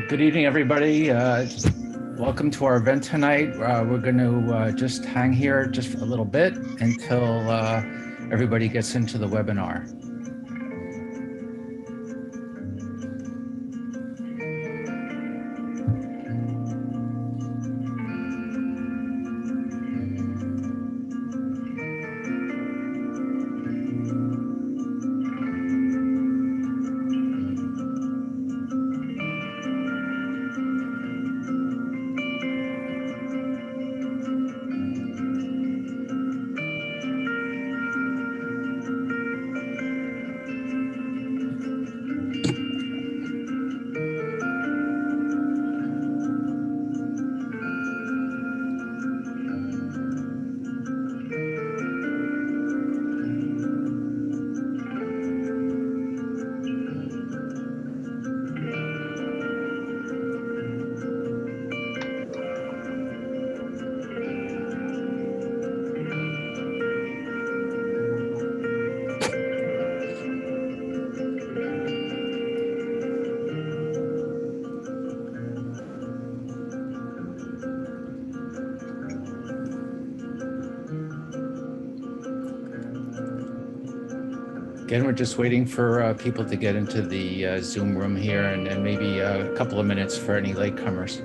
Good evening, everybody. Welcome to our event tonight. We're going to just hang here just a little bit until everybody gets into the webinar. Again, we're just waiting for people to get into the Zoom room here and maybe a couple of minutes for any latecomers.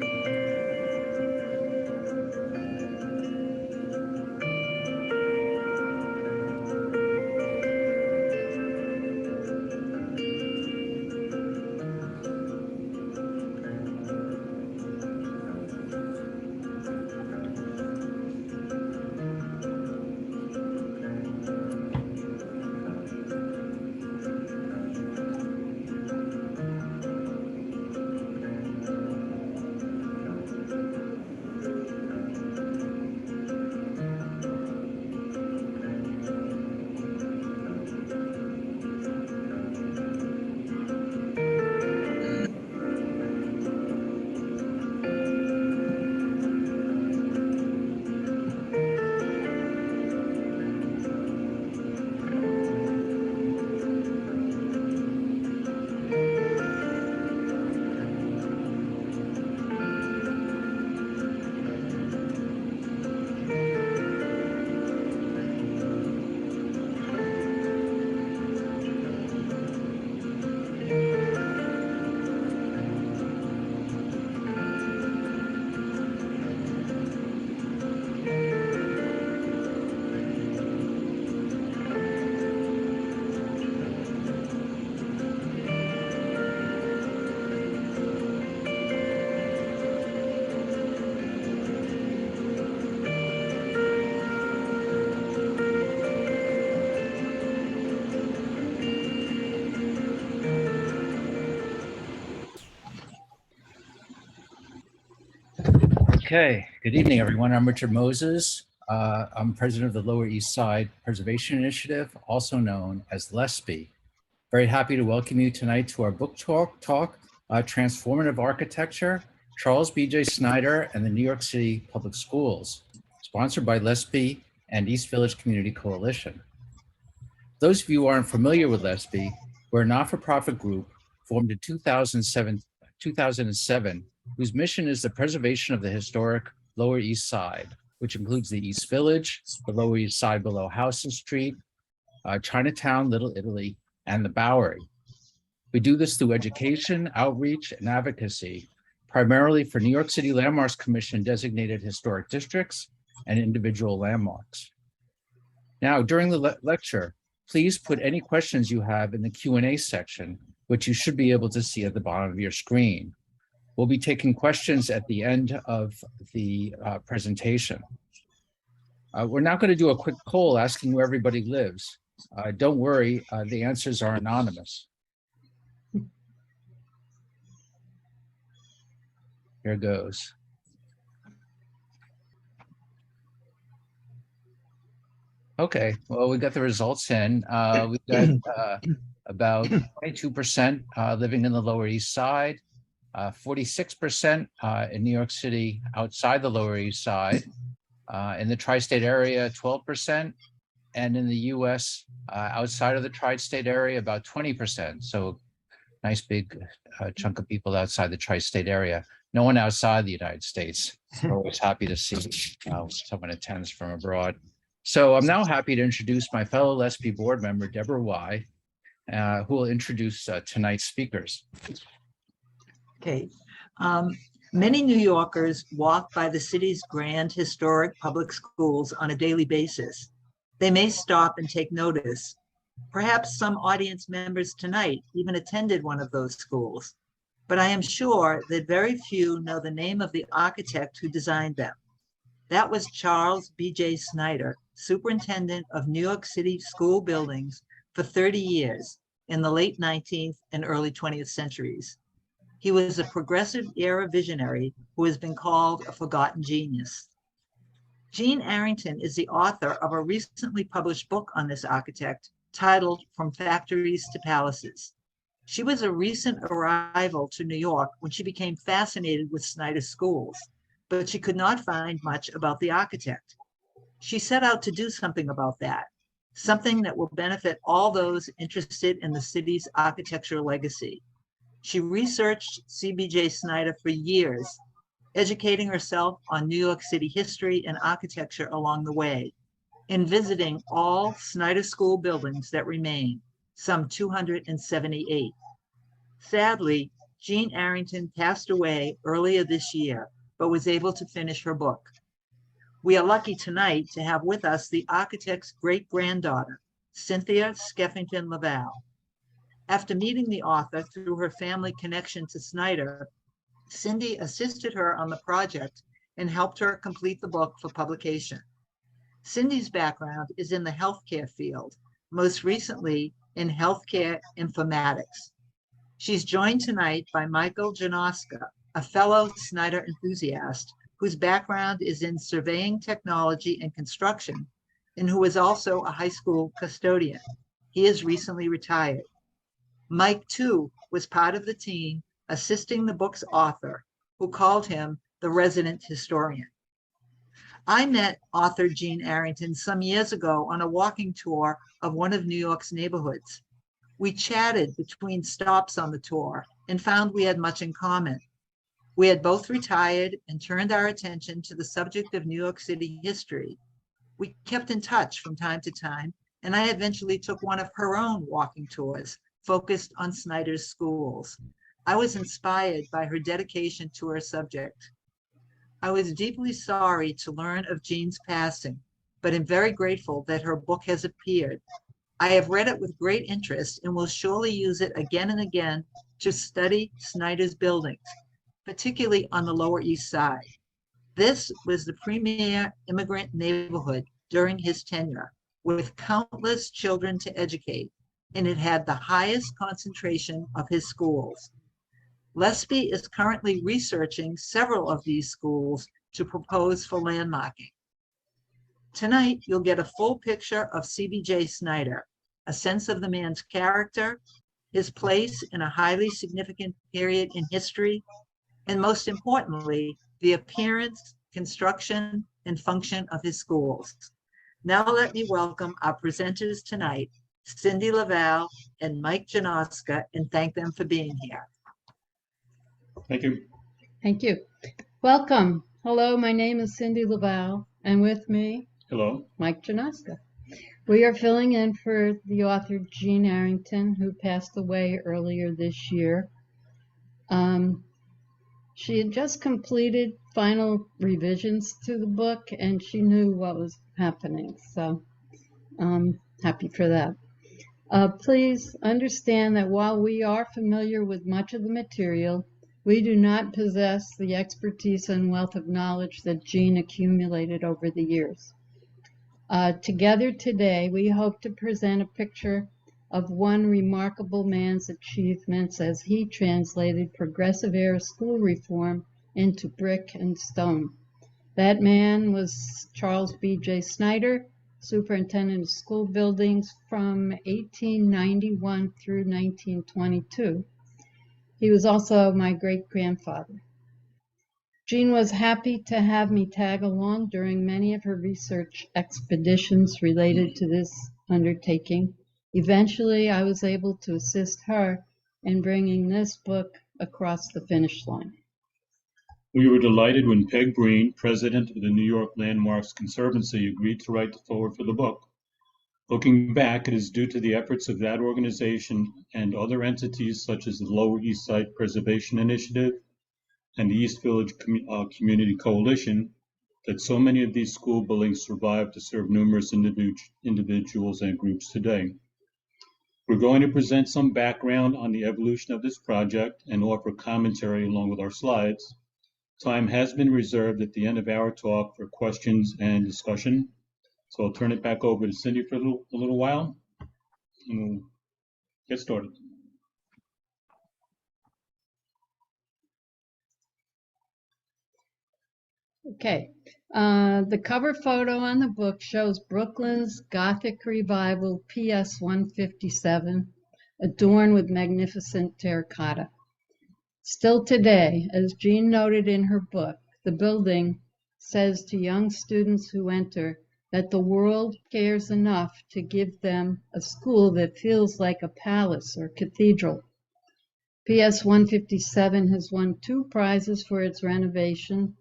Okay, good evening, everyone. I'm Richard Moses. I'm president of the Lower East Side Preservation Initiative, also known as LESPI. Very happy to welcome you tonight to our book talk, Transformative Architecture, Charles B.J. Snyder and the New York City Public Schools, sponsored by LESPI and East Village Community Coalition. Those of you who aren't familiar with LESPI, we're a not-for-profit group formed in 2007, whose mission is the preservation of the historic Lower East Side, which includes the East Village, the Lower East Side below Houston Street, Chinatown, Little Italy, and the Bowery. We do this through education, outreach, and advocacy, primarily for New York City Landmarks Commission designated historic districts and individual landmarks. Now, during the lecture, please put any questions you have in the Q&A section, which you should be able to see at the bottom of your screen. We'll be taking questions at the end of the presentation. We're now going to do a quick poll asking where everybody lives. Don't worry, the answers are anonymous. Here goes. Okay, well, we got the results in. We've got about 22% living in the Lower East Side, 46% in New York City outside the Lower East Side, in the tri-state area, 12%, and in the US outside of the tri-state area, about 20%. So nice big chunk of people outside the tri-state area. No one outside the United States. We're always happy to see someone attends from abroad. So I'm now happy to introduce my fellow LSP board member, Deborah Y., who will introduce tonight's speakers. Okay. Many New Yorkers walk by the city's grand historic public schools on a daily basis. They may stop and take notice. Perhaps some audience members tonight even attended one of those schools, but I am sure that very few know the name of the architect who designed them. That was Charles B.J. Snyder, Superintendent of New York City school buildings for 30 years in the late 19th and early 20th centuries. He was a progressive era visionary who has been called a forgotten genius. Jean Harrington is the author of a recently published book on this architect titled From Factories to Palaces. She was a recent arrival to New York when she became fascinated with Snyder schools, but she could not find much about the architect. She set out to do something about that, something that will benefit all those interested in the city's architectural legacy. She researched C.B.J. Snyder for years, educating herself on New York City history and architecture along the way, and visiting all Snyder school buildings that remain, some 278. Sadly, Jean Harrington passed away earlier this year, but was able to finish her book. We are lucky tonight to have with us the architect's great-granddaughter, Cynthia Skeffington LaValle. After meeting the author through her family connection to Snider, Cindy assisted her on the project and helped her complete the book for publication. Cindy's background is in the healthcare field, most recently in healthcare informatics. She's joined tonight by Michael Janoska, a fellow Snyder enthusiast whose background is in surveying technology and construction, and who is also a high school custodian. He is recently retired. Mike, too, was part of the team assisting the book's author, who called him the resident historian. I met author Jean Harrington some years ago on a walking tour of one of New York's neighborhoods. We chatted between stops on the tour and found we had much in common. We had both retired and turned our attention to the subject of New York City history. We kept in touch from time to time, and I eventually took one of her own walking tours focused on Snyder's schools. I was inspired by her dedication to her subject. I was deeply sorry to learn of Jean's passing, but am very grateful that her book has appeared. I have read it with great interest and will surely use it again and again to study Snyder's buildings, particularly on the Lower East Side. This was the premier immigrant neighborhood during his tenure, with countless children to educate, and it had the highest concentration of his schools. LSP is currently researching several of these schools to propose for landmarking. Tonight, you'll get a full picture of C.B.J. Snyder, a sense of the man's character, his place in a highly significant period in history, and most importantly, the appearance, construction, and function of his schools. Now let me welcome our presenters tonight, Cindy LaValle and Mike Janoska, and thank them for being here. Thank you. Thank you. Welcome. Hello, my name is Cindy LaValle, and with me, Hello. Mike Janoska. We are filling in for the author Jean Harrington, who passed away earlier this year. She had just completed final revisions to the book, and she knew what was happening, so I'm happy for that. Please understand that while we are familiar with much of the material, we do not possess the expertise and wealth of knowledge that Jean accumulated over the years. Together today, we hope to present a picture of one remarkable man's achievements as he translated progressive era school reform into brick and stone. That man was Charles B.J. Snyder, Superintendent of School Buildings from 1891 through 1922. He was also my great-grandfather. Jean was happy to have me tag along during many of her research expeditions related to this undertaking. Eventually, I was able to assist her in bringing this book across the finish line. We were delighted when Peg Breen, president of the New York Landmarks Conservancy, agreed to write the foreword for the book. Looking back, it is due to the efforts of that organization and other entities such as the Lower East Side Preservation Initiative and the East Village Community Coalition that so many of these school buildings survive to serve numerous individuals and groups today. We're going to present some background on the evolution of this project and offer commentary along with our slides. Time has been reserved at the end of our talk for questions and discussion. So I'll turn it back over to Cynthia for a little while, and we'll get started. Okay, the cover photo on the book shows Brooklyn's Gothic Revival PS 157, adorned with magnificent terracotta. Still today, as Jean noted in her book, the building says to young students who enter that the world cares enough to give them a school that feels like a palace or cathedral. PS 157 has won 2 prizes for its renovation,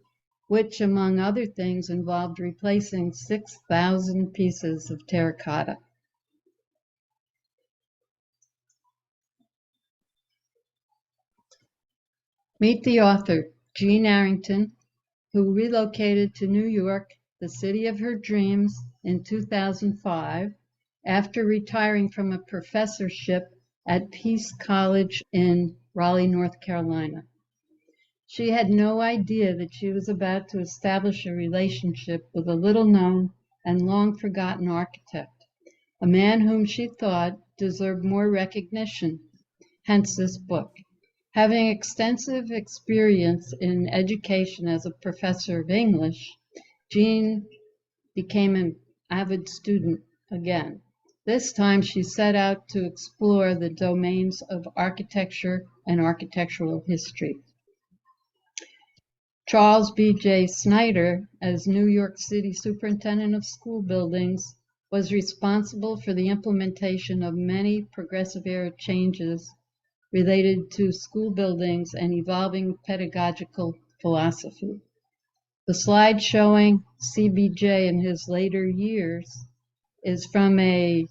which, among other things, involved replacing 6,000 pieces of terracotta. Meet the author, Jean Harrington, who relocated to New York, the city of her dreams, in 2005, after retiring from a professorship at Peace College in Raleigh, North Carolina. She had no idea that she was about to establish a relationship with a little-known and long-forgotten architect, a man whom she thought deserved more recognition, hence this book. Having extensive experience in education as a professor of English, Jean became an avid student again. This time she set out to explore the domains of architecture and architectural history. Charles B.J. Snider, as New York City Superintendent of School Buildings, was responsible for the implementation of many progressive era changes related to school buildings and evolving pedagogical philosophy. The slide showing C.B.J. in his later years is from a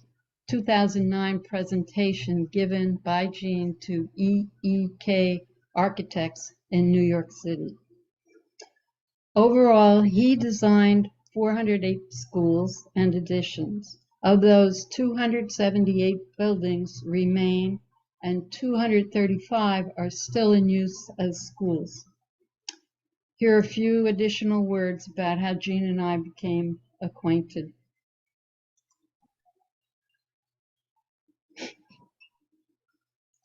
2009 presentation given by Jean to EEK architects in New York City. Overall, he designed 408 schools and additions. Of those, 278 buildings remain and 235 are still in use as schools. Here are a few additional words about how Jean and I became acquainted.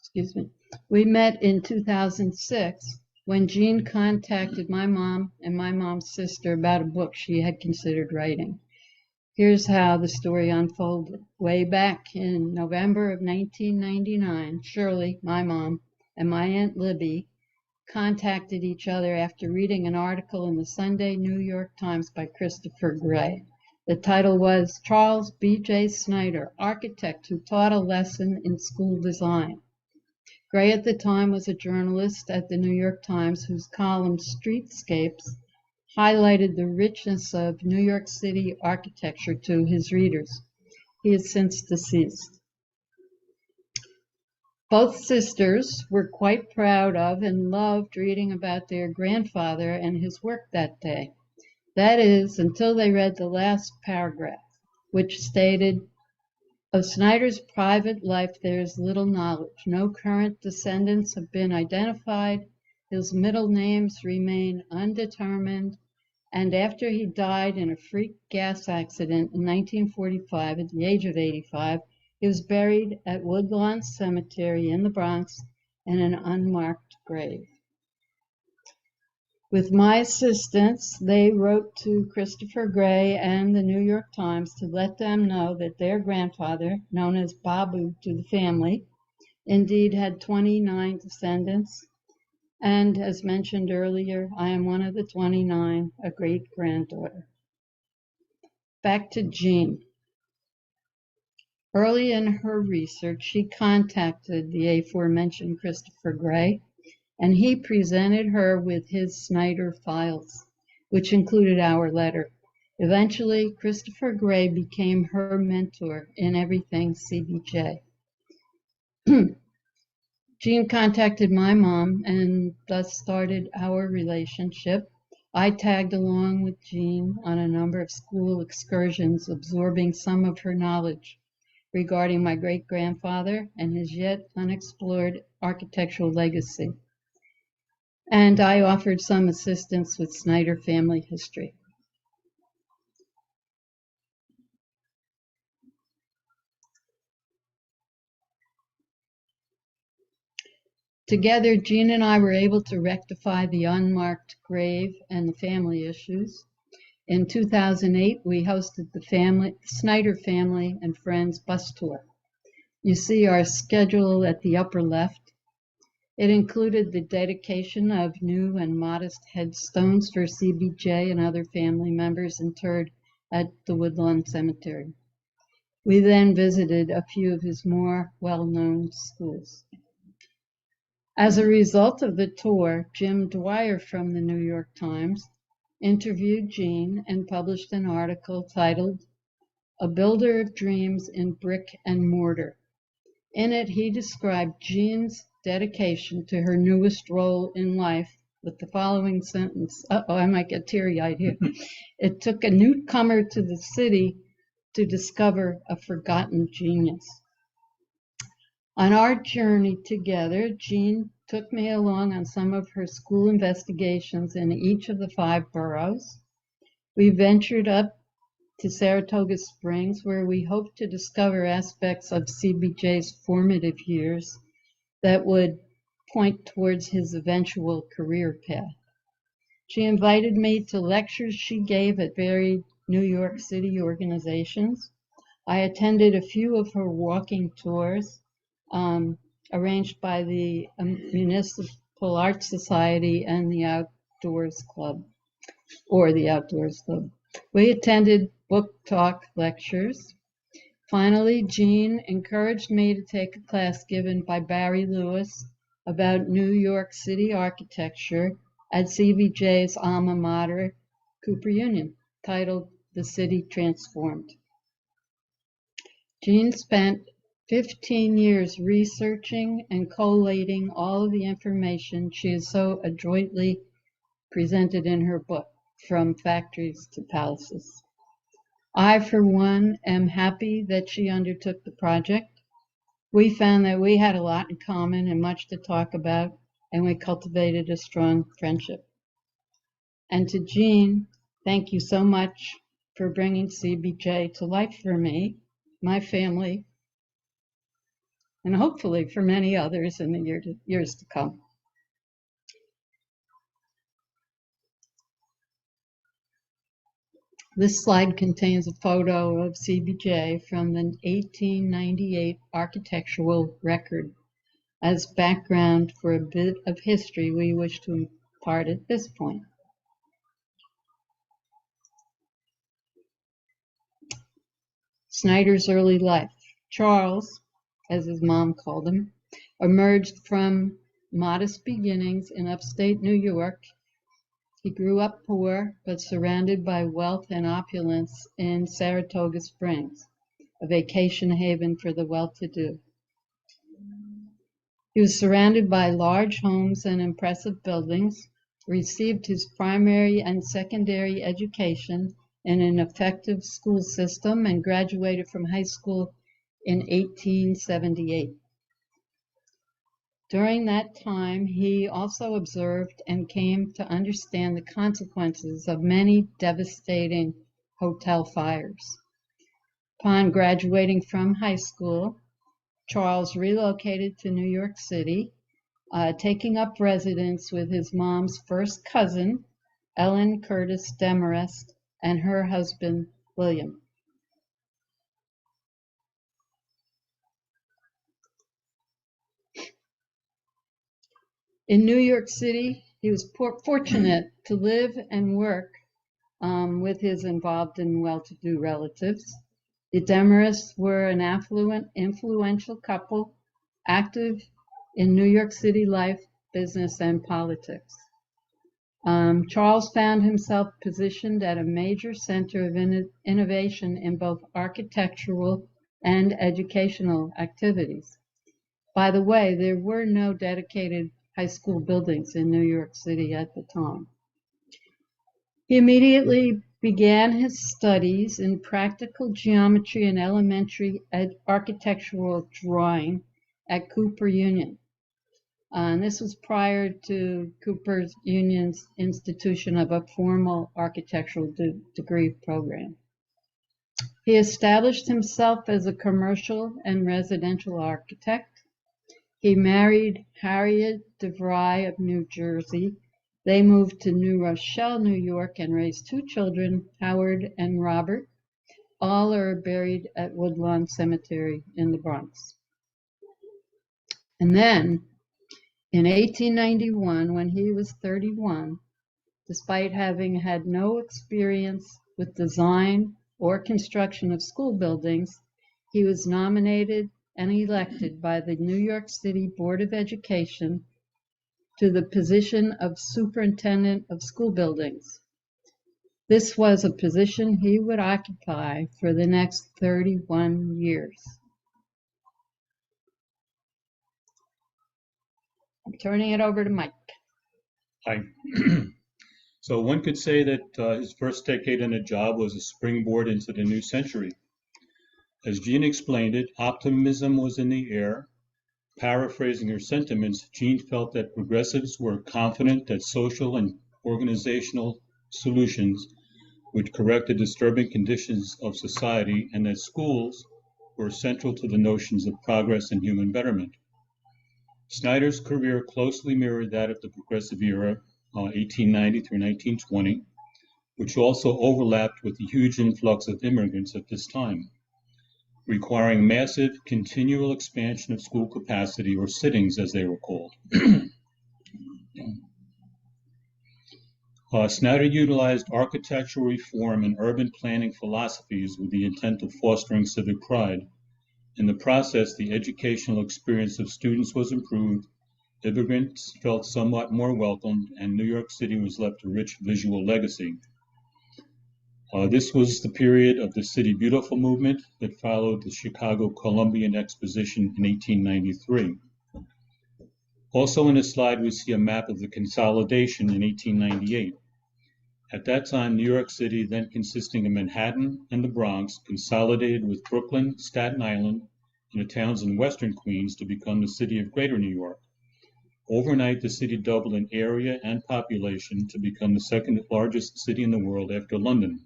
Excuse me. We met in 2006 when Jean contacted my mom and my mom's sister about a book she had considered writing. Here's how the story unfolded. Way back in November of 1999, Shirley, my mom, and my Aunt Libby contacted each other after reading an article in the Sunday New York Times by Christopher Gray. The title was Charles B.J. Snyder, Architect Who Taught a Lesson in School Design. Gray at the time was a journalist at the New York Times whose column Streetscapes highlighted the richness of New York City architecture to his readers. He is since deceased. Both sisters were quite proud of and loved reading about their grandfather and his work that day. That is, until they read the last paragraph, which stated, "Of Snyder's private life there is little knowledge. No current descendants have been identified. His middle names remain undetermined. And after he died in a freak gas accident in 1945 at the age of 85, he was buried at Woodlawn Cemetery in the Bronx in an unmarked grave." With my assistance, they wrote to Christopher Gray and the New York Times to let them know that their grandfather, known as Babu to the family, indeed had 29 descendants. And as mentioned earlier, I am one of the 29, a great-granddaughter. Back to Jean. Early in her research, she contacted the aforementioned Christopher Gray, and he presented her with his Snyder files, which included our letter. Eventually, Christopher Gray became her mentor in everything C.B.J. Jean contacted my mom and thus started our relationship. I tagged along with Jean on a number of school excursions, absorbing some of her knowledge regarding my great-grandfather and his yet unexplored architectural legacy. And I offered some assistance with Snyder family history. Together, Jean and I were able to rectify the unmarked grave and the family issues. In 2008, we hosted the Snyder family and friends bus tour. You see our schedule at the upper left. It included the dedication of new and modest headstones for C.B.J. and other family members interred at the Woodlawn Cemetery. We then visited a few of his more well-known schools. As a result of the tour, Jim Dwyer from the New York Times interviewed Jean and published an article titled "A Builder of Dreams in Brick and Mortar." In it, he described Jean's dedication to her newest role in life with the following sentence. Uh-oh, I might get teary-eyed here. It took a newcomer to the city to discover a forgotten genius. On our journey together, Jean took me along on some of her school investigations in each of the 5 boroughs. We ventured up to Saratoga Springs, where we hoped to discover aspects of C.B.J's formative years that would point towards his eventual career path. She invited me to lectures she gave at varied New York City organizations. I attended a few of her walking tours, arranged by the Municipal Art Society and the Outdoors Club. We attended book talk lectures. Finally, Jean encouraged me to take a class given by Barry Lewis about New York City architecture at C.B.J's alma mater, Cooper Union, titled "The City Transformed." Jean spent 15 years researching and collating all of the information she has so adroitly presented in her book, From Factories to Palaces. I, for one, am happy that she undertook the project. We found that we had a lot in common and much to talk about, and we cultivated a strong friendship. And to Jean, thank you so much for bringing C.B.J. to life for me, my family, and hopefully for many others in the years to come. This slide contains a photo of C.B.J. from the 1898 architectural record as background for a bit of history we wish to impart at this point. Snyder's early life. Charles, as his mom called him, emerged from modest beginnings in upstate New York. He grew up poor, but surrounded by wealth and opulence in Saratoga Springs, a vacation haven for the well-to-do. He was surrounded by large homes and impressive buildings, received his primary and secondary education in an effective school system, and graduated from high school in 1878. During that time, he also observed and came to understand the consequences of many devastating hotel fires. Upon graduating from high school, Charles relocated to New York City, taking up residence with his mom's first cousin, Ellen Curtis Demarest, and her husband, William. In New York City, he was fortunate to live and work with his involved and well-to-do relatives. The Demarest were an affluent, influential couple, active in New York City life, business, and politics. Charles found himself positioned at a major center of innovation in both architectural and educational activities. By the way, there were no dedicated high school buildings in New York City at the time. He immediately began his studies in practical geometry and elementary architectural drawing at Cooper Union. And this was prior to Cooper Union's institution of a formal architectural degree program. He established himself as a commercial and residential architect. He married Harriet DeVry of New Jersey. They moved to New Rochelle, New York, and raised two children, Howard and Robert. All are buried at Woodlawn Cemetery in the Bronx. And then, in 1891, when he was 31, despite having had no experience with design or construction of school buildings, he was nominated and elected by the New York City Board of Education to the position of Superintendent of School Buildings. This was a position he would occupy for the next 31 years. I'm turning it over to Mike. Hi. So one could say that his first decade in a job was a springboard into the new century. As Jean explained it, optimism was in the air. Paraphrasing her sentiments, Jean felt that progressives were confident that social and organizational solutions would correct the disturbing conditions of society, and that schools were central to the notions of progress and human betterment. Snyder's career closely mirrored that of the progressive era, 1890 through 1920, which also overlapped with the huge influx of immigrants at this time, requiring massive, continual expansion of school capacity, or sittings as they were called. Snyder utilized architectural reform and urban planning philosophies with the intent of fostering civic pride. In the process, the educational experience of students was improved, immigrants felt somewhat more welcomed, and New York City was left a rich visual legacy. This was the period of the City Beautiful movement that followed the Chicago Columbian Exposition in 1893. Also in this slide, we see a map of the consolidation in 1898. At that time, New York City, then consisting of Manhattan and the Bronx, consolidated with Brooklyn, Staten Island, and the towns in western Queens to become the city of Greater New York. Overnight, the city doubled in area and population to become the second largest city in the world after London.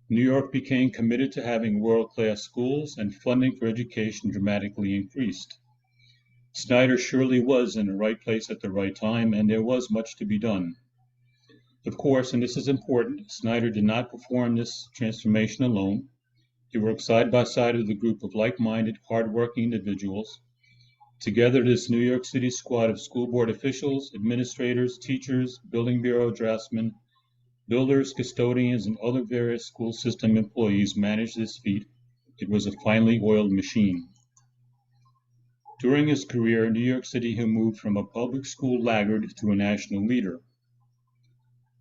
New York became committed to having world-class schools, and funding for education dramatically increased. Snyder surely was in the right place at the right time, and there was much to be done. Of course, and this is important, Snyder did not perform this transformation alone. He worked side by side with a group of like-minded, hard-working individuals. Together, this New York City squad of school board officials, administrators, teachers, building bureau draftsmen, builders, custodians, and other various school system employees managed this feat. It was a finely oiled machine. During his career, New York City had moved from a public school laggard to a national leader.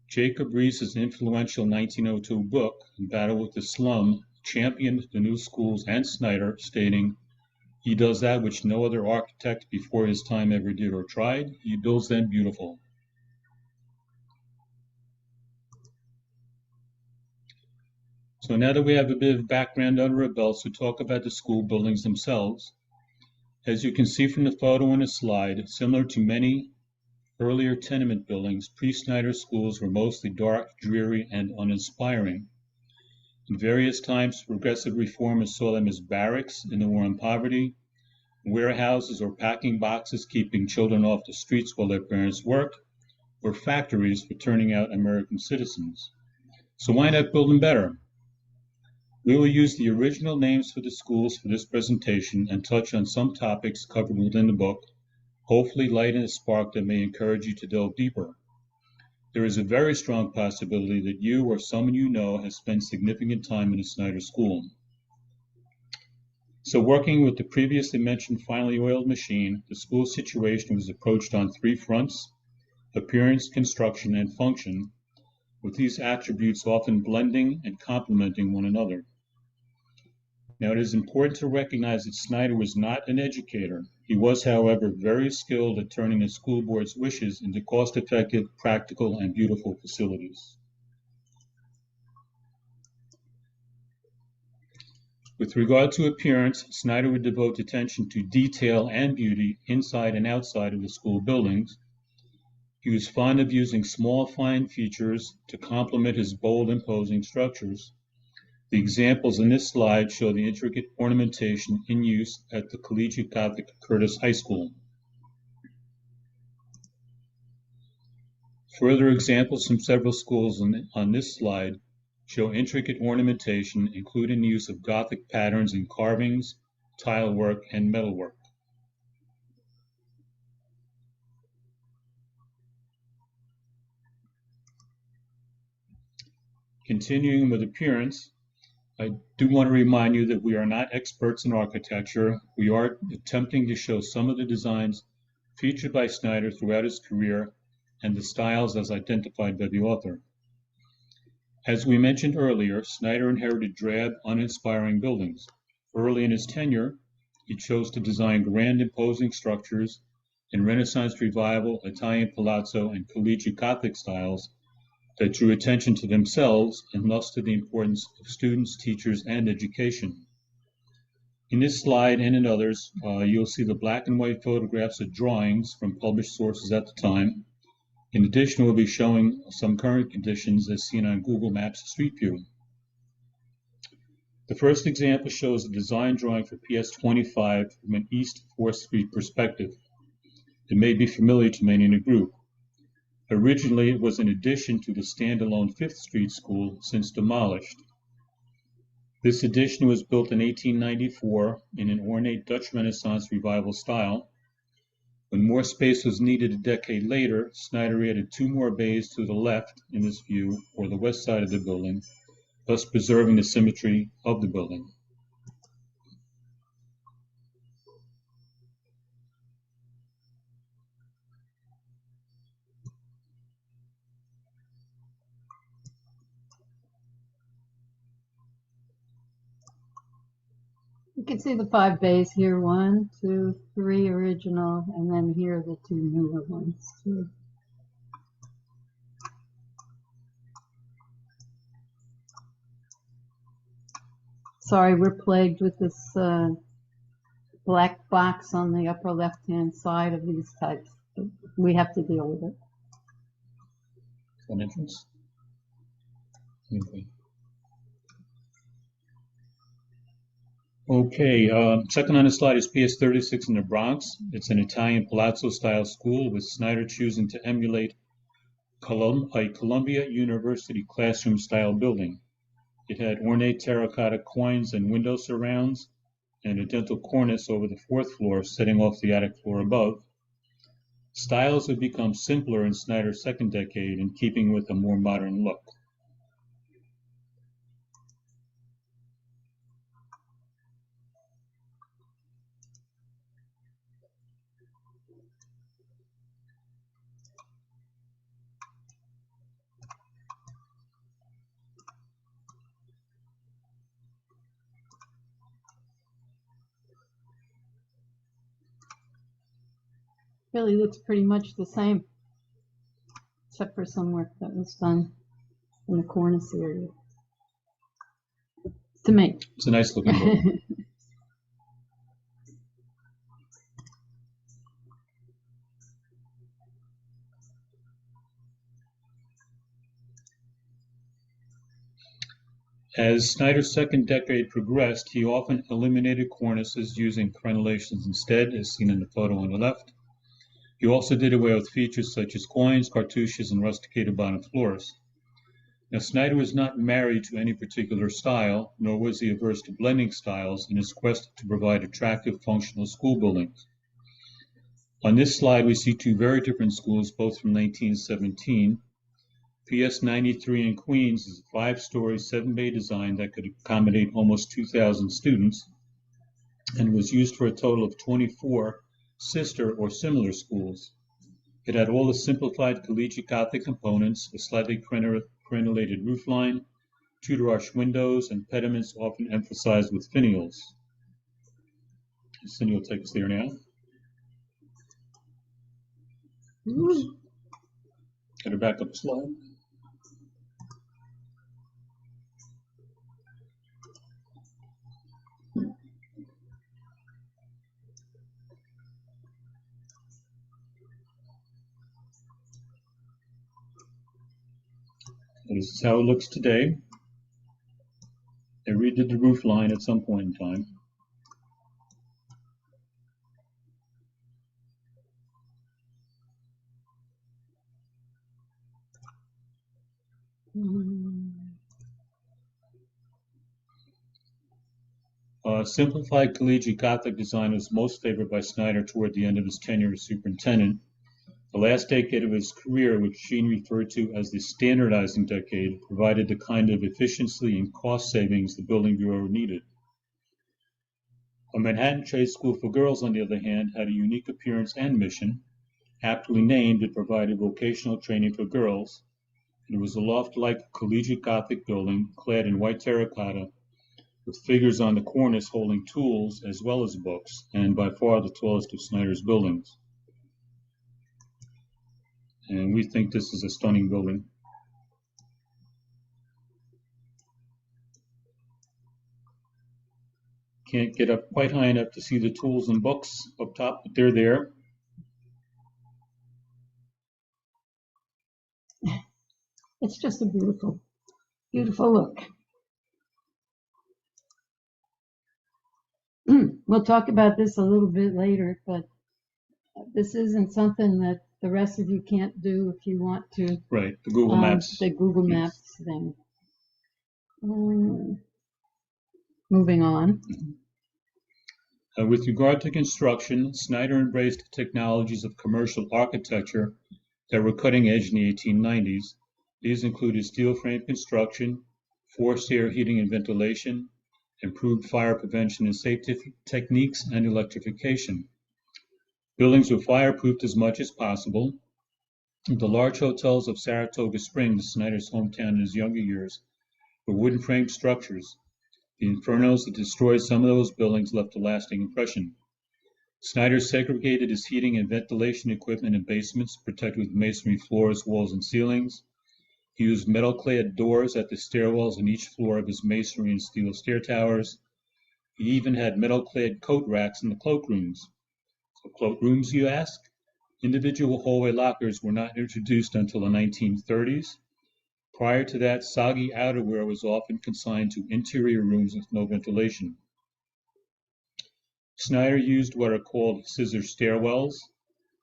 Jacob Riis's influential 1902 book, Battle with the Slum, championed the new schools and Snyder, stating, "He does that which no other architect before his time ever did or tried. He builds them beautiful." So now that we have a bit of background under our belts, we talk about the school buildings themselves. As you can see from the photo on the slide, similar to many earlier tenement buildings, pre-Snyder schools were mostly dark, dreary, and uninspiring. In various times, progressive reformers saw them as barracks in the war on poverty, warehouses or packing boxes keeping children off the streets while their parents worked, or factories for turning out American citizens. So why not build them better? We will use the original names for the schools for this presentation and touch on some topics covered within the book, hopefully lighting a spark that may encourage you to delve deeper. There is a very strong possibility that you or someone you know has spent significant time in a Snyder school. So working with the previously mentioned finely oiled machine, the school situation was approached on three fronts: appearance, construction, and function, with these attributes often blending and complementing one another. Now, it is important to recognize that Snyder was not an educator. He was, however, very skilled at turning the school board's wishes into cost-effective, practical, and beautiful facilities. With regard to appearance, Snyder would devote attention to detail and beauty inside and outside of the school buildings. He was fond of using small, fine features to complement his bold, imposing structures. The examples in this slide show the intricate ornamentation in use at the Collegiate Gothic Curtis High School. Further examples from several schools on this slide show intricate ornamentation, including the use of Gothic patterns in carvings, tile work, and metalwork. Continuing with appearance, I do want to remind you that we are not experts in architecture. We are attempting to show some of the designs featured by Snyder throughout his career and the styles as identified by the author. As we mentioned earlier, Snyder inherited drab, uninspiring buildings. Early in his tenure, he chose to design grand, imposing structures in Renaissance Revival, Italian Palazzo, and Collegiate Gothic styles that drew attention to themselves and thus to the importance of students, teachers, and education. In this slide and in others, you'll see the black and white photographs of drawings from published sources at the time. In addition, we'll be showing some current conditions as seen on Google Maps Street View. The first example shows a design drawing for PS 25 from an East 4th Street perspective. It may be familiar to many in the group. Originally, it was an addition to the standalone 5th Street School, since demolished. This addition was built in 1894 in an ornate Dutch Renaissance Revival style. When more space was needed a decade later, Snyder added 2 more bays to the left in this view, or the west side of the building, thus preserving the symmetry of the building. You can see the 5 bays here, 1, 2, 3 original, and then here are the 2 newer ones too. Sorry, we're plagued with this black box on the upper left-hand side of these types. We have to deal with it. One entrance. Okay, second on the slide is PS 36 in the Bronx. It's an Italian palazzo-style school, with Snyder choosing to emulate a Columbia University classroom-style building. It had ornate terracotta coins and window surrounds, and a dentil cornice over the 4th floor, setting off the attic floor above. Styles have become simpler in Snyder's second decade, in keeping with a more modern look. Really looks pretty much the same, except for some work that was done in the cornice area. To me. It's a nice looking building. As Snyder's second decade progressed, he often eliminated cornices using crenellations instead, as seen in the photo on the left. He also did away with features such as coins, cartouches, and rusticated bottom floors. Now, Snyder was not married to any particular style, nor was he averse to blending styles in his quest to provide attractive, functional school buildings. On this slide, we see two very different schools, both from 1917. PS 93 in Queens is a 5-story, 7-bay design that could accommodate almost 2,000 students and was used for a total of 24 sister or similar schools. It had all the simplified collegiate Gothic components, a slightly crenellated roofline, Tudor arch windows, and pediments often emphasized with finials. Cindy will take us there now. Get her back up a slide. This is how it looks today. They redid the roof line at some point in time. Simplified collegiate Gothic design was most favored by Snyder toward the end of his tenure as superintendent. The last decade of his career, which Sheen referred to as the standardizing decade, provided the kind of efficiency and cost savings the building bureau needed. A Manhattan Trade School for Girls, on the other hand, had a unique appearance and mission. Aptly named, it provided vocational training for girls. It was a loft-like collegiate Gothic building clad in white terracotta, with figures on the cornice holding tools as well as books, and by far the tallest of Snyder's buildings. And we think this is a stunning building. Can't get up quite high enough to see the tools and books up top, but they're there. It's just a beautiful, beautiful look. We'll talk about this a little bit later, but this isn't something that the rest of you can't do if you want to. Right, the Google Maps. The Google Maps thing. Moving on. With regard to construction, Snyder embraced technologies of commercial architecture that were cutting edge in the 1890s. These included steel frame construction, forced air heating and ventilation, improved fire prevention and safety techniques, and electrification. Buildings were fireproofed as much as possible. The large hotels of Saratoga Springs, Snyder's hometown in his younger years, were wooden frame structures. The infernos that destroyed some of those buildings left a lasting impression. Snyder segregated his heating and ventilation equipment in basements protected with masonry floors, walls, and ceilings. He used metal-clad doors at the stairwells in each floor of his masonry and steel stair towers. He even had metal-clad coat racks in the cloakrooms. So cloakrooms, you ask? Individual hallway lockers were not introduced until the 1930s. Prior to that, soggy outerwear was often consigned to interior rooms with no ventilation. Snyder used what are called scissor stairwells.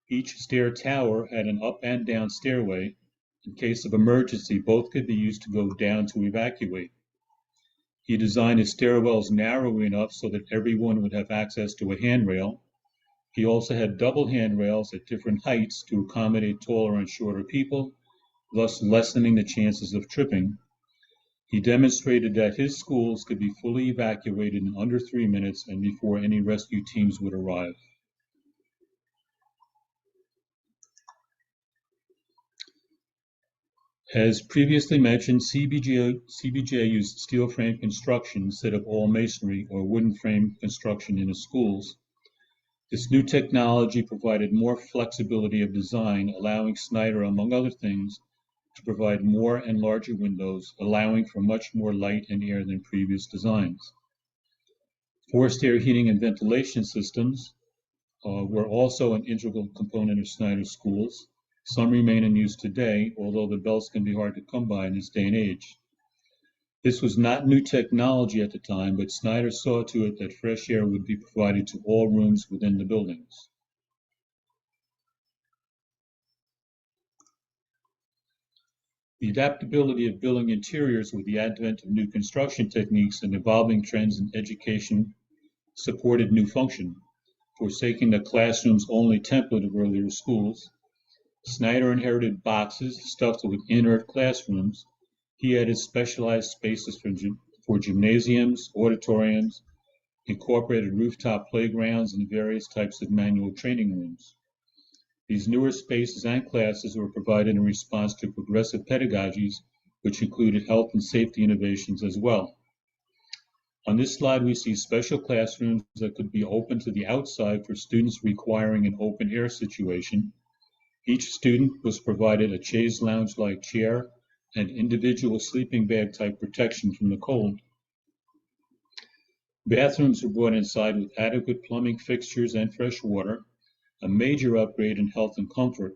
Each stair tower had an up and down stairway. In case of emergency, both could be used to go down to evacuate. He designed his stairwells narrow enough so that everyone would have access to a handrail. He also had double handrails at different heights to accommodate taller and shorter people, thus lessening the chances of tripping. He demonstrated that his schools could be fully evacuated in under 3 minutes and before any rescue teams would arrive. As previously mentioned, C.B.J used steel frame construction instead of all masonry or wooden frame construction in his schools. This new technology provided more flexibility of design, allowing Snyder, among other things, to provide more and larger windows, allowing for much more light and air than previous designs. Forced air heating and ventilation systems were also an integral component of Snyder's schools. Some remain in use today, although the belts can be hard to come by in this day and age. This was not new technology at the time, but Snyder saw to it that fresh air would be provided to all rooms within the buildings. The adaptability of building interiors with the advent of new construction techniques and evolving trends in education supported new function, forsaking the classrooms-only template of earlier schools. Snyder inherited boxes stuffed with inert classrooms. He added specialized spaces for gymnasiums, auditoriums, incorporated rooftop playgrounds, and various types of manual training rooms. These newer spaces and classes were provided in response to progressive pedagogies, which included health and safety innovations as well. On this slide, we see special classrooms that could be open to the outside for students requiring an open air situation. Each student was provided a chaise lounge-like chair and individual sleeping bag type protection from the cold. Bathrooms were brought inside with adequate plumbing fixtures and fresh water, a major upgrade in health and comfort.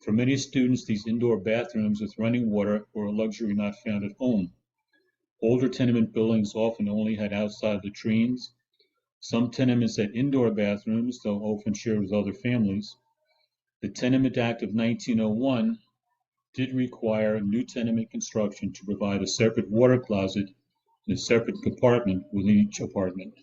For many students, these indoor bathrooms with running water were a luxury not found at home. Older tenement buildings often only had outside latrines. Some tenements had indoor bathrooms, though often shared with other families. The Tenement Act of 1901 did require new tenement construction to provide a separate water closet and a separate compartment within each apartment.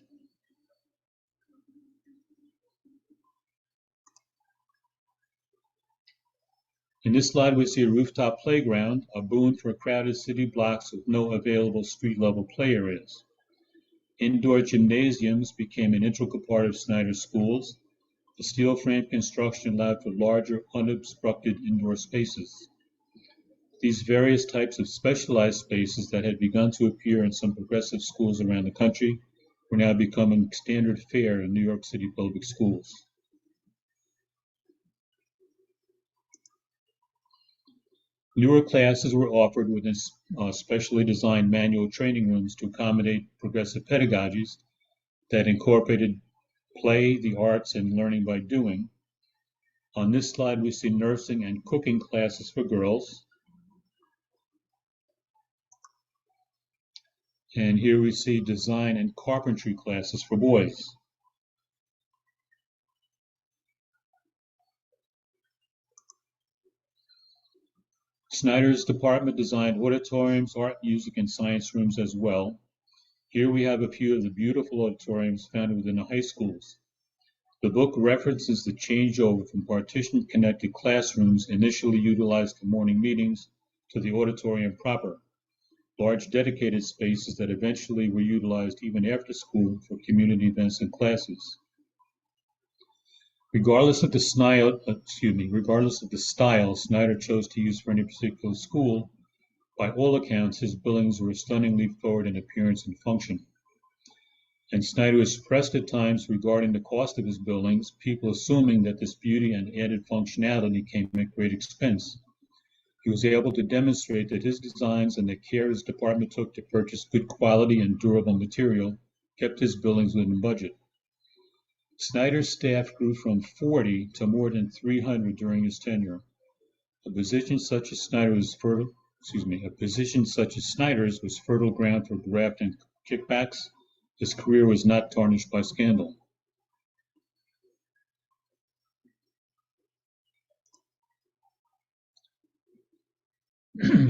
In this slide, we see a rooftop playground, a boon for crowded city blocks with no available street-level play areas. Indoor gymnasiums became an integral part of Snyder schools. The steel frame construction allowed for larger, unobstructed indoor spaces. These various types of specialized spaces that had begun to appear in some progressive schools around the country were now becoming standard fare in New York City public schools. Newer classes were offered within specially designed manual training rooms to accommodate progressive pedagogies that incorporated play, the arts, and learning by doing. On this slide, we see nursing and cooking classes for girls. And here we see design and carpentry classes for boys. Snyder's department designed auditoriums, art, music, and science rooms as well. Here we have a few of the beautiful auditoriums found within the high schools. The book references the changeover from partition-connected classrooms initially utilized for morning meetings to the auditorium proper, large dedicated spaces that eventually were utilized even after school for community events and classes. Regardless of the style Snyder chose to use for any particular school, by all accounts, his buildings were a stunning leap forward in appearance and function. And Snyder was pressed at times regarding the cost of his buildings, people assuming that this beauty and added functionality came at great expense. He was able to demonstrate that his designs and the care his department took to purchase good quality and durable material kept his buildings within budget. Snyder's staff grew from 40 to more than 300 during his tenure. A position such as Snyder's was fertile ground for graft and kickbacks. His career was not tarnished by scandal.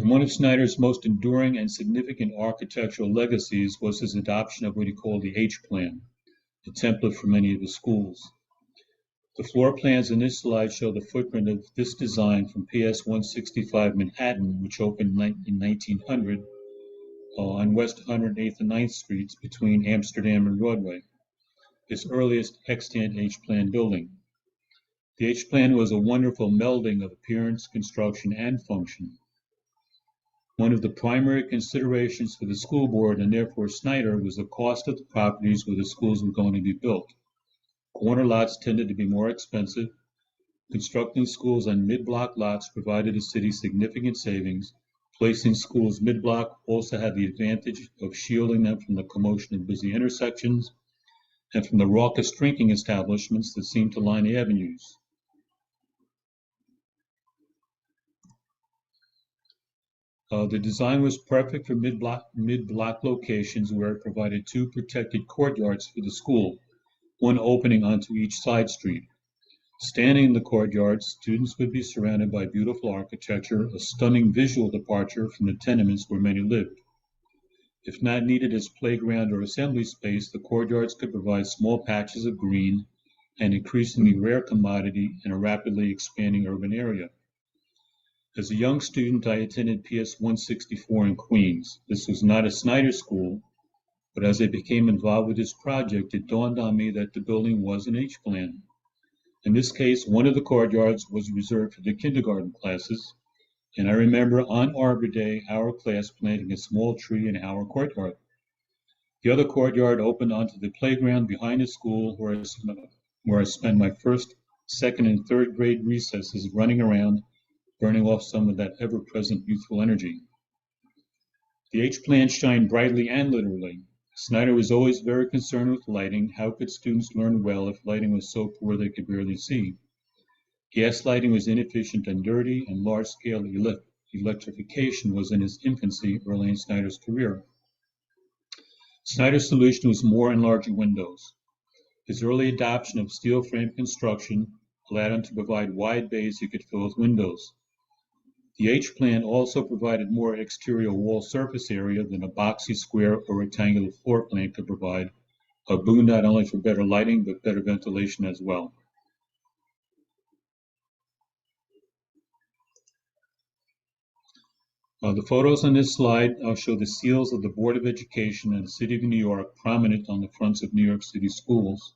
One of Snyder's most enduring and significant architectural legacies was his adoption of what he called the H plan, the template for many of the schools. The floor plans in this slide show the footprint of this design from PS 165 Manhattan, which opened in 1900 on West 108th and 9th Streets between Amsterdam and Broadway, his earliest extant H-plan building. The H-plan was a wonderful melding of appearance, construction, and function. One of the primary considerations for the school board, and therefore Snyder, was the cost of the properties where the schools were going to be built. Corner lots tended to be more expensive. Constructing schools on mid-block lots provided the city significant savings. Placing schools mid-block also had the advantage of shielding them from the commotion of busy intersections and from the raucous drinking establishments that seemed to line the avenues. The design was perfect for mid-block locations where it provided two protected courtyards for the school, one opening onto each side street. Standing in the courtyard, students would be surrounded by beautiful architecture, a stunning visual departure from the tenements where many lived. If not needed as playground or assembly space, the courtyards could provide small patches of green, an increasingly rare commodity in a rapidly expanding urban area. As a young student, I attended PS 164 in Queens. This was not a Snyder school, but as I became involved with this project, it dawned on me that the building was an H-plan. In this case, one of the courtyards was reserved for the kindergarten classes, and I remember on Arbor Day, our class planting a small tree in our courtyard. The other courtyard opened onto the playground behind the school where I spent my first, second, and third grade recesses running around, burning off some of that ever-present youthful energy. The H-plan shined brightly and literally. Snyder was always very concerned with lighting. How could students learn well if lighting was so poor they could barely see? Gas lighting was inefficient and dirty, and large-scale electrification was in its infancy early in Snyder's career. Snyder's solution was more and larger windows. His early adoption of steel frame construction allowed him to provide wide bays he could fill with windows. The H-plan also provided more exterior wall surface area than a boxy square or rectangular floor plan could provide, a boon not only for better lighting, but better ventilation as well. The photos on this slide show the seals of the Board of Education and the City of New York prominent on the fronts of New York City schools.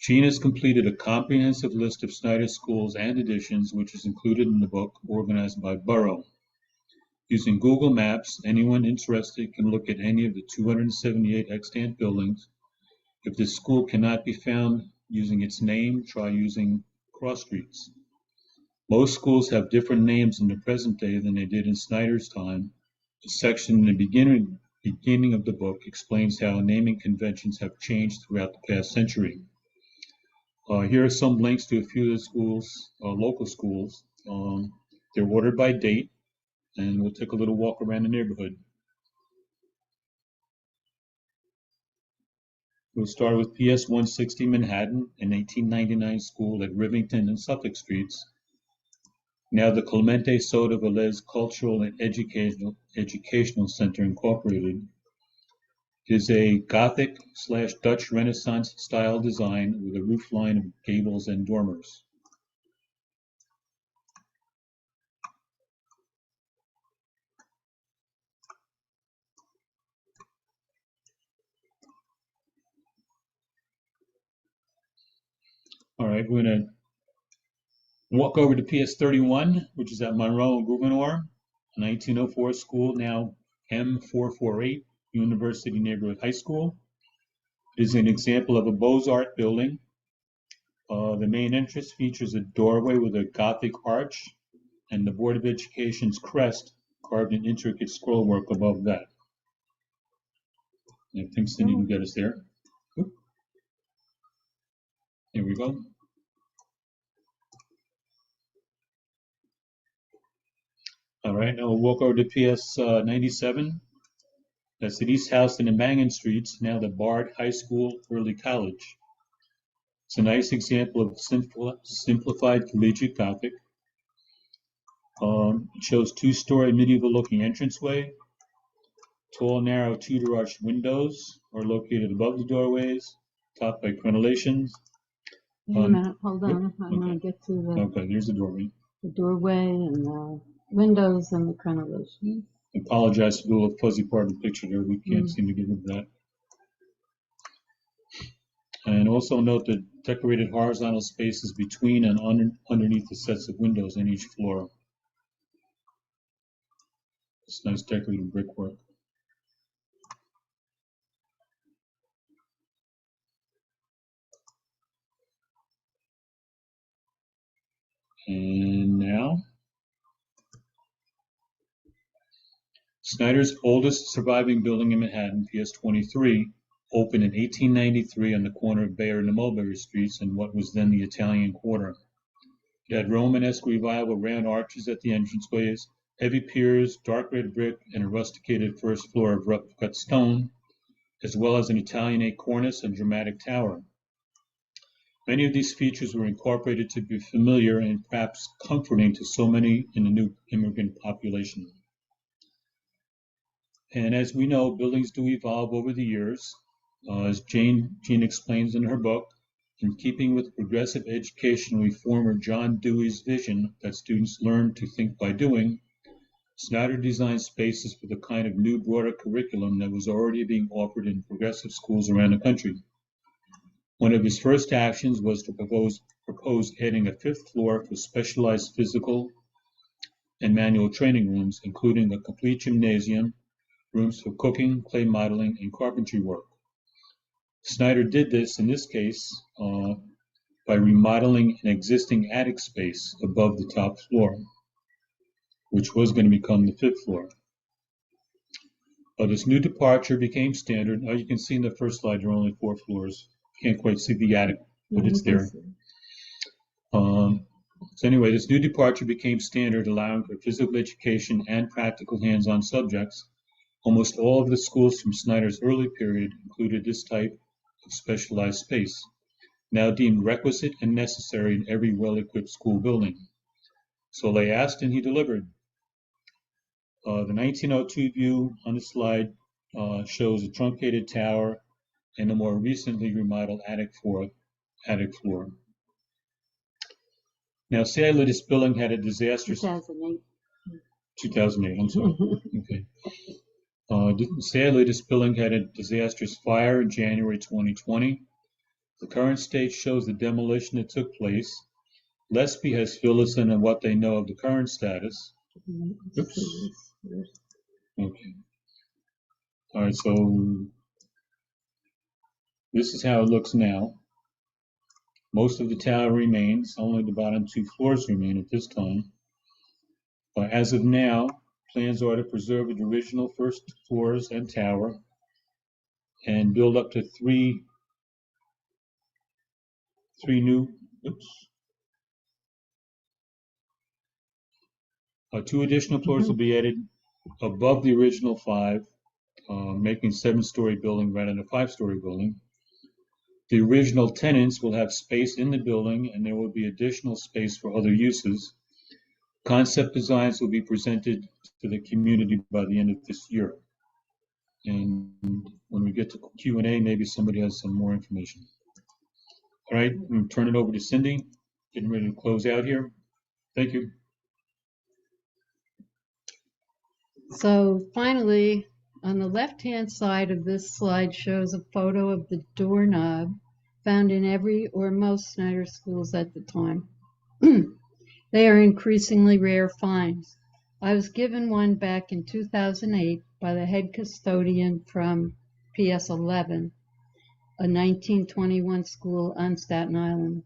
Jean has completed a comprehensive list of Snyder schools and additions, which is included in the book, organized by borough. Using Google Maps, anyone interested can look at any of the 278 extant buildings. If the school cannot be found using its name, try using cross streets. Most schools have different names in the present day than they did in Snyder's time. A section in the beginning of the book explains how naming conventions have changed throughout the past century. Here are some links to a few of the schools, local schools. They're ordered by date, and we'll take a little walk around the neighborhood. We'll start with PS 160 Manhattan, an 1899 school at Rivington and Suffolk Streets. Now the Clemente Soto Velez Cultural and Educational Center Incorporated is a Gothic/Dutch Renaissance style design with a roofline of gables and dormers. All right, we're going to walk over to PS 31, which is at Monroe and Gouverneur, a 1904 school, now M448 University Neighborhood High School. It is an example of a Beaux-Arts building. The main entrance features a doorway with a Gothic arch, and the Board of Education's crest carved in intricate scrollwork above that. I think Cindy can get us there. Here we go. All right, now we'll walk over to PS 97. That's the East Houston and Mangan Streets, now the Bard High School Early College. It's a nice example of simplified collegiate Gothic. It shows two-story medieval-looking entranceway. Tall, narrow Tudor arch windows are located above the doorways, topped by crenellations. Wait a minute, hold on. I'm going to get to Okay, there's the doorway. the doorway and the windows and the crenellation. I apologize for the little fuzzy part of the picture there. We can't seem to get rid of that. And also note the decorated horizontal spaces between and underneath the sets of windows on each floor. It's nice decorated brickwork. And now, Snyder's oldest surviving building in Manhattan, PS 23, opened in 1893 on the corner of Bayard and Mulberry Streets in what was then the Italian Quarter. It had Romanesque revival round arches at the entranceways, heavy piers, dark red brick, and a rusticated first floor of rough cut stone, as well as an Italianate cornice and dramatic tower. Many of these features were incorporated to be familiar and perhaps comforting to so many in the new immigrant population. And as we know, buildings do evolve over the years. As Jean explains in her book, in keeping with progressive education reformer John Dewey's vision that students learn to think by doing, Snyder designed spaces for the kind of new, broader curriculum that was already being offered in progressive schools around the country. One of his first actions was to propose adding a 5th floor for specialized physical and manual training rooms, including a complete gymnasium, rooms for cooking, clay modeling, and carpentry work. Snyder did this, in this case, by remodeling an existing attic space above the top floor, which was going to become the 5th floor. This new departure became standard. Now you can see in the first slide there are only 4 floors. You can't quite see the attic, but it's there. So anyway, this new departure became standard, allowing for physical education and practical hands-on subjects. Almost all of the schools from Snyder's early period included this type of specialized space, now deemed requisite and necessary in every well-equipped school building. So they asked and he delivered. The 1902 view on the slide shows a truncated tower and a more recently remodeled attic floor. Now, sadly, this building had a disastrous... 2008. 2008, I'm sorry. Okay. Sadly, this building had a disastrous fire in January 2020. The current state shows the demolition that took place. Lesby has filled us in on what they know of the current status. Oops. Okay. All right, so this is how it looks now. Most of the tower remains, only the bottom 2 floors remain at this time. As of now, plans are to preserve the original first floors and tower and build up to 3 new, 2 additional floors will be added above the original 5, making 7-story building rather than a 5-story building. The original tenants will have space in the building, and there will be additional space for other uses. Concept designs will be presented to the community by the end of this year. And when we get to Q&A, maybe somebody has some more information. All right, I'm going to turn it over to Cindy. Getting ready to close out here. Thank you. So finally, on the left-hand side of this slide shows a photo of the doorknob found in every or most Snyder schools at the time. They are increasingly rare finds. I was given one back in 2008 by the head custodian from PS 11, a 1921 school on Staten Island.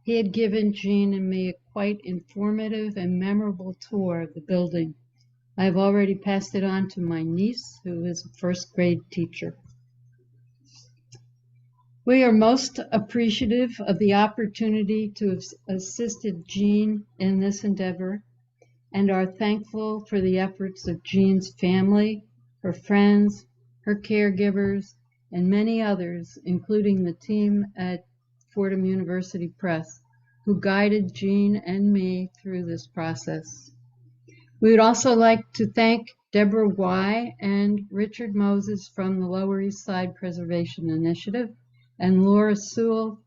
He had given Jean and me a quite informative and memorable tour of the building. I have already passed it on to my niece, who is a first-grade teacher. We are most appreciative of the opportunity to have assisted Jean in this endeavor and are thankful for the efforts of Jean's family, her friends, her caregivers, and many others, including the team at Fordham University Press, who guided Jean and me through this process. We would also like to thank Deborah Y. and Richard Moses from the Lower East Side Preservation Initiative, and Laura Sewell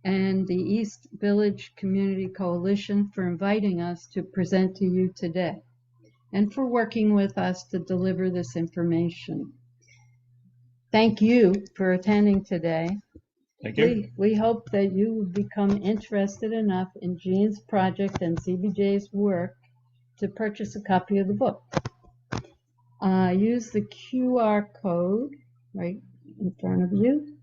and the East Village Community Coalition for inviting us to present to you today and for working with us to deliver this information. Thank you for attending today. Thank you. We hope that you will become interested enough in Jean's project and C.B.J's work to purchase a copy of the book. Use the QR code right in front of you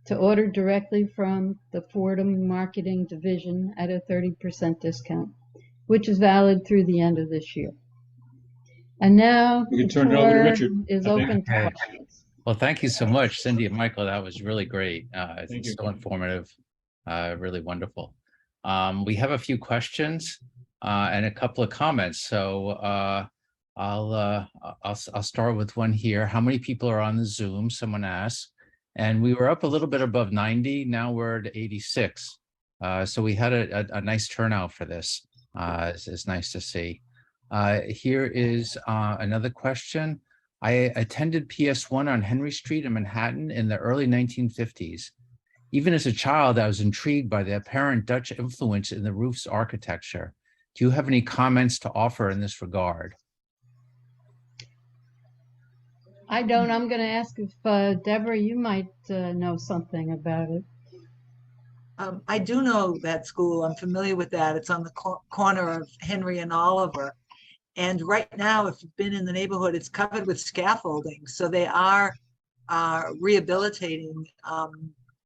to order directly from the Fordham Marketing Division at a 30% discount, which is valid through the end of this year. And now we can turn it over to Richard. Is open to questions. Well, thank you so much, Cindy and Michael. That was really great. Thank It's you. so informative, really wonderful. We have a few questions and a couple of comments. So I'll start with one here. How many people are on the Zoom? Someone asked. And we were up a little bit above 90. Now we're at 86. So we had a nice turnout for this. It's nice to see. Here is another question. I attended PS1 on Henry Street in Manhattan in the early 1950s. Even as a child, I was intrigued by the apparent Dutch influence in the roof's architecture. Do you have any comments to offer in this regard? I don't. I'm going to ask if Deborah, you might know something about it. I do know that school. I'm familiar with that. It's on the corner of Henry and Oliver. And right now, if you've been in the neighborhood, it's covered with scaffolding. So they are rehabilitating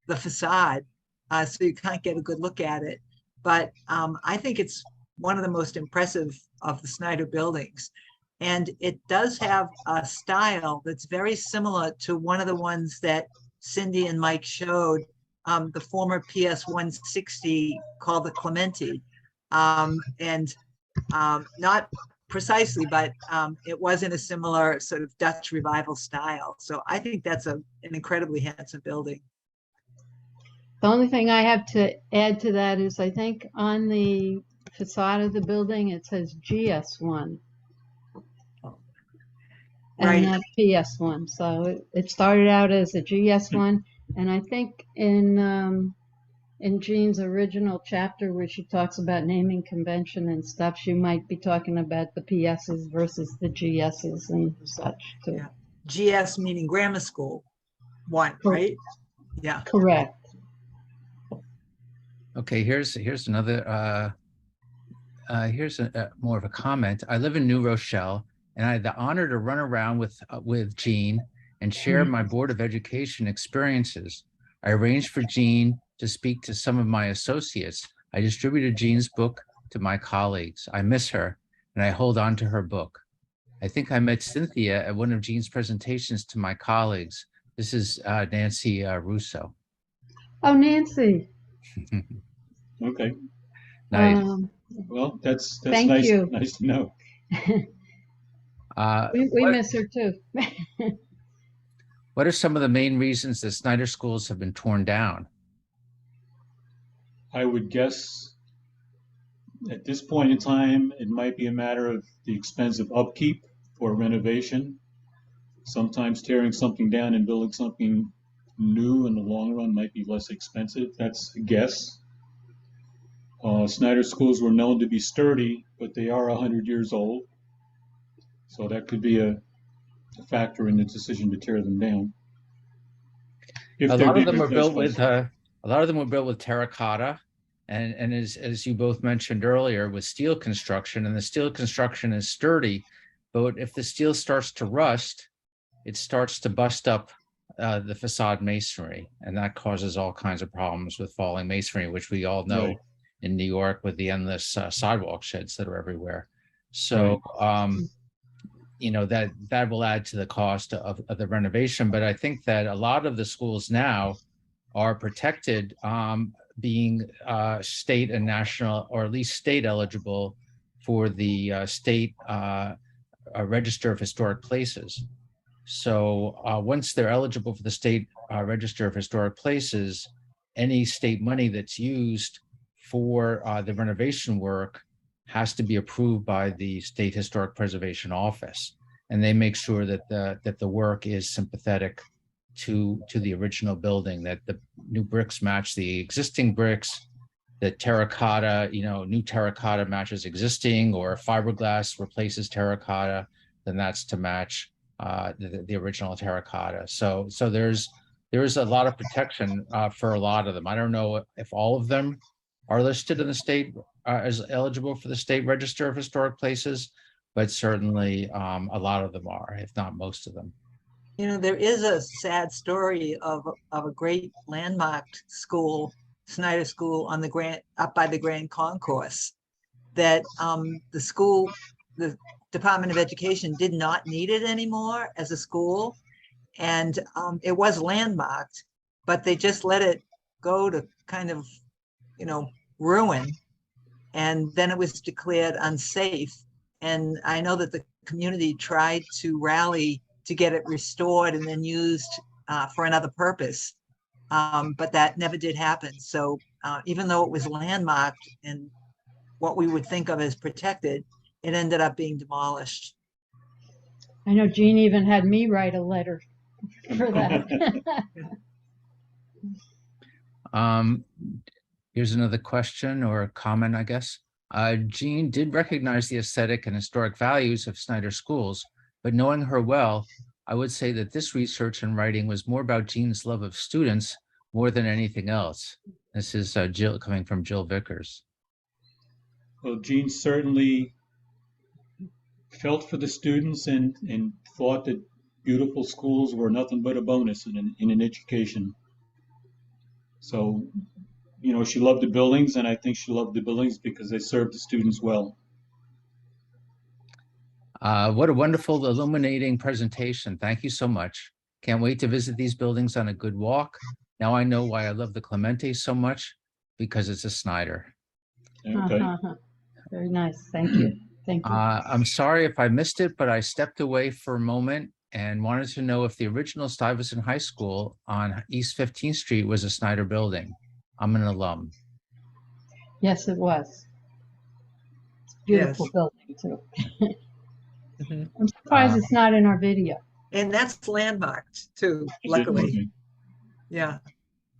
the facade. So you can't get a good look at it. But I think it's one of the most impressive of the Snyder buildings. And it does have a style that's very similar to one of the ones that Cindy and Mike showed, the former PS 160 called the Clementi. Not precisely, but it was in a similar sort of Dutch revival style. So I think that's an incredibly handsome building. The only thing I have to add to that is I think on the facade of the building, it says GS1. Right. And not PS1. So it started out as a GS1. And I think in Jean's original chapter where she talks about naming convention and stuff, she might be talking about the PSs versus the GSs and such too. Yeah. GS meaning grammar school one, right? Yeah. Correct. Okay, here's another, here's more of a comment. I live in New Rochelle, and I had the honor to run around with Jean and share my Board of Education experiences. I arranged for Jean to speak to some of my associates. I distributed Jean's book to my colleagues. I miss her, and I hold on to her book. I think I met Cynthia at one of Jean's presentations to my colleagues. This is Nancy Russo. Oh, Nancy. Okay. Nice. Well, that's Thank nice. you. Nice to know. We miss her too. What are some of the main reasons that Snyder schools have been torn down? I would guess at this point in time, it might be a matter of the expense of upkeep or renovation. Sometimes tearing something down and building something new in the long run might be less expensive. That's a guess. Snyder schools were known to be sturdy, but they are 100 years old. So that could be a factor in the decision to tear them down. A lot of them were built with terracotta, and as you both mentioned earlier, with steel construction, and the steel construction is sturdy, but if the steel starts to rust, it starts to bust up the facade masonry, and that causes all kinds of problems with falling masonry, which we all know in New York with the endless sidewalk sheds that are everywhere. So, you know, that will add to the cost of the renovation. But I think that a lot of the schools now are protected, being state and national, or at least state eligible for the state Register of Historic Places. So once they're eligible for the state Register of Historic Places, any state money that's used for the renovation work has to be approved by the State Historic Preservation Office, and they make sure that the work is sympathetic to the original building, that the new bricks match the existing bricks, that terracotta, you know, new terracotta matches existing, or fiberglass replaces terracotta, then that's to match the original terracotta. So there's a lot of protection for a lot of them. I don't know if all of them are listed in the state as eligible for the State Register of Historic Places, but certainly a lot of them are, if not most of them. You know, there is a sad story of a great landmarked school, Snyder School, on the up by the Grand Concourse, that the Department of Education did not need it anymore as a school, and it was landmarked, but they just let it go to kind of, you know, ruin, and then it was declared unsafe. And I know that the community tried to rally to get it restored, and then used for another purpose. But that never did happen. So even though it was landmarked and what we would think of as protected, it ended up being demolished. I know Jean even had me write a letter for that. Here's another question or a comment, I guess. Jean did recognize the aesthetic and historic values of Snyder schools, but knowing her well, I would say that this research and writing was more about Jean's love of students more than anything else. This is Jill, coming from Jill Vickers. Well, Jean certainly felt for the students and thought that beautiful schools were nothing but a bonus in an education. So, you know, she loved the buildings, and I think she loved the buildings because they served the students well. What a wonderful, illuminating presentation. Thank you so much. Can't wait to visit these buildings on a good walk. Now I know why I love the Clemente so much, because it's a Snyder. Okay. Very nice. Thank you. Thank you. I'm sorry if I missed it, but I stepped away for a moment and wanted to know if the original Stuyvesant High School on East 15th Street was a Snyder building. I'm an alum. Yes, it was. It's a beautiful Yes. building too. I'm surprised it's not in our video. And that's landmarked too, luckily. Yeah.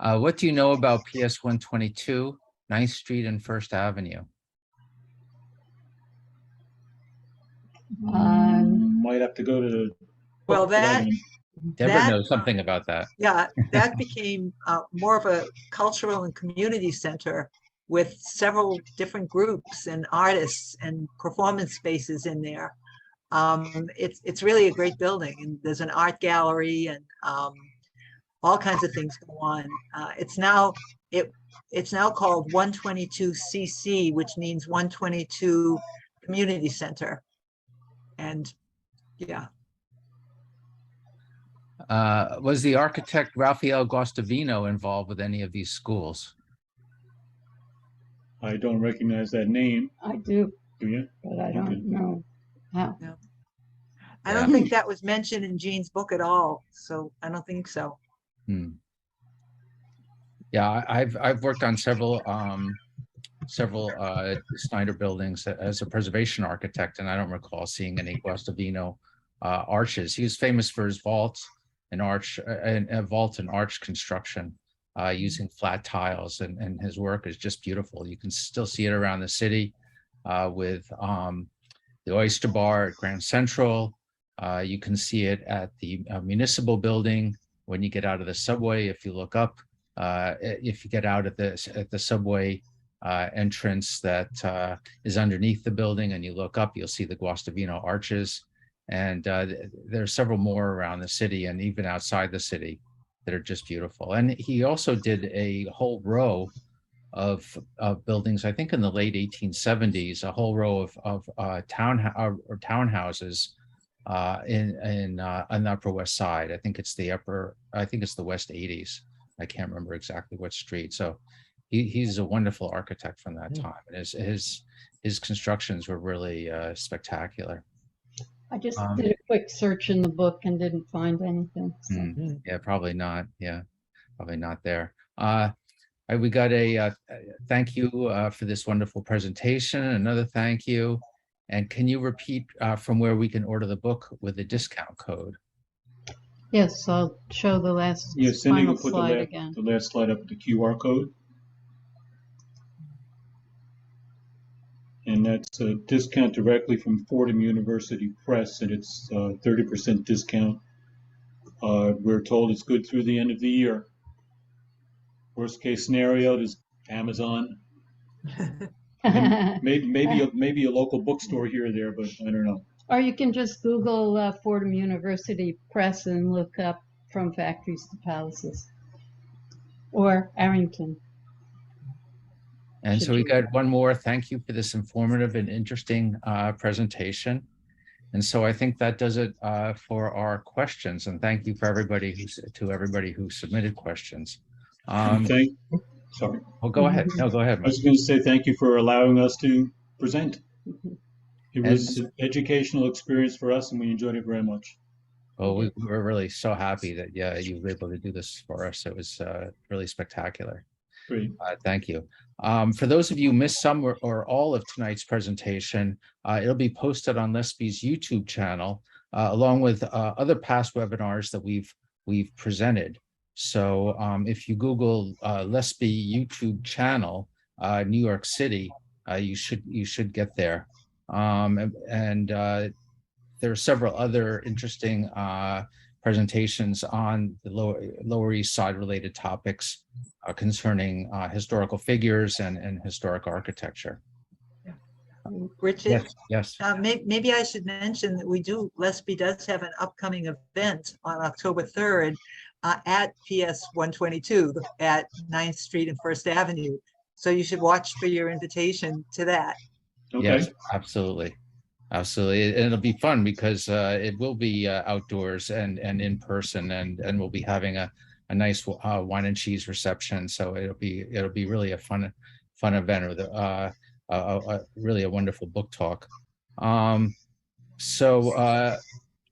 What do you know about PS 122, 9th Street and First Avenue? Might have to go to. Well, that Deborah knows something about that. Yeah, that became more of a cultural and community center with several different groups and artists and performance spaces in there. It's really a great building, and there's an art gallery and all kinds of things go on. It's now called 122 CC, which means 122 Community Center. And yeah. Was the architect Raphael Guastavino involved with any of these schools? I don't recognize that name. I do, Do you? but I don't know how. No. I don't think that was mentioned in Jean's book at all, so I don't think so. Yeah, I've worked on several Snyder buildings as a preservation architect, and I don't recall seeing any Guastavino arches. He was famous for his vault and arch construction using flat tiles, and his work is just beautiful. You can still see it around the city with the Oyster Bar at Grand Central. You can see it at the municipal building when you get out of the subway. If you look up, if you get out at the subway entrance that is underneath the building and you look up, you'll see the Guastavino arches. And there are several more around the city and even outside the city that are just beautiful. And he also did a whole row of buildings, I think in the late 1870s, a whole row of townhouses on the Upper West Side. I think it's the West 80s. I can't remember exactly what street. So he's a wonderful architect from that time. And his constructions were really spectacular. I just did a quick search in the book and didn't find anything. So. Yeah, probably not. Yeah, probably not there. We got a thank you for this wonderful presentation. Another thank you. And can you repeat from where we can order the book with a discount code? Yes, I'll show the last Cindy final will put slide again. the last slide up, the QR code. And that's a discount directly from Fordham University Press, and it's 30% discount. We're told it's good through the end of the year. Worst case scenario is Amazon. maybe a local bookstore here or there, but I don't know. Or you can just Google Fordham University Press and look up From Factories to Palaces, or Harrington. And so we got one more. Thank you for this informative and interesting presentation. And so I think that does it for our questions. And thank you for everybody who submitted questions. Sorry. Well, go ahead. No, go ahead. I was going to say thank you for allowing us to present. It was an educational experience for us, and we enjoyed it very much. Well, we were really so happy that, yeah, you were able to do this for us. It was really spectacular. Great. Thank you. For those of you who missed some or all of tonight's presentation, it'll be posted on LSP's YouTube channel, along with other past webinars that we've presented. So if you Google LSP YouTube channel, New York City, you should get there. There are several other interesting presentations on the Lower East Side related topics concerning historical figures and historic architecture. Richard, Yes. maybe I should mention that LSP does have an upcoming event on October 3rd at PS 122 at 9th Street and First Avenue. So you should watch for your invitation to that. Okay. Yes, absolutely. Absolutely. And it'll be fun because it will be outdoors and in person, and we'll be having a nice wine and cheese reception. So it'll be really a fun event with really a wonderful book talk.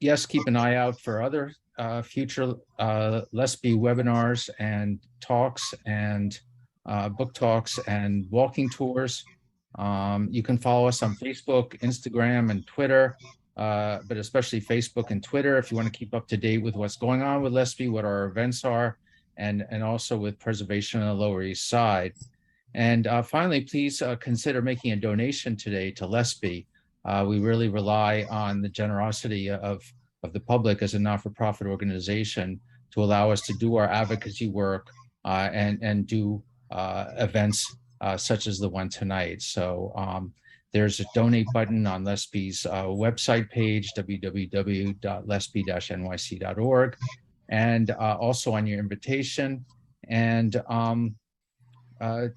Yes, keep an eye out for other future LSP webinars and talks and book talks and walking tours. You can follow us on Facebook, Instagram, and Twitter, but especially Facebook and Twitter if you want to keep up to date with what's going on with LSP, what our events are, and also with preservation on the Lower East Side. And finally, please consider making a donation today to LSP. We really rely on the generosity of the public as a not-for-profit organization to allow us to do our advocacy work and do events such as the one tonight. So there's a donate button on LSP's website page, www.lesp-nyc.org, and also on your invitation. And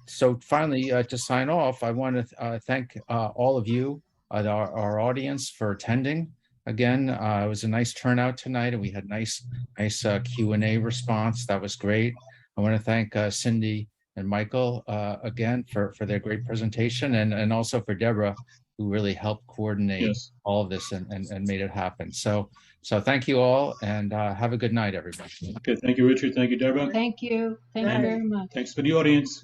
so finally, to sign off, I want to thank all of you, our audience, for attending. Again, it was a nice turnout tonight, and we had nice Q&A response. That was great. I want to thank Cindy and Michael again for their great presentation, and also for Deborah, who really helped coordinate all of this and made it happen. So thank you all, and have a good night, everybody. Okay, thank you, Richard. Thank you, Deborah. Thank you. Thank you very much. Thanks for the audience.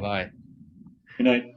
Bye. Good night.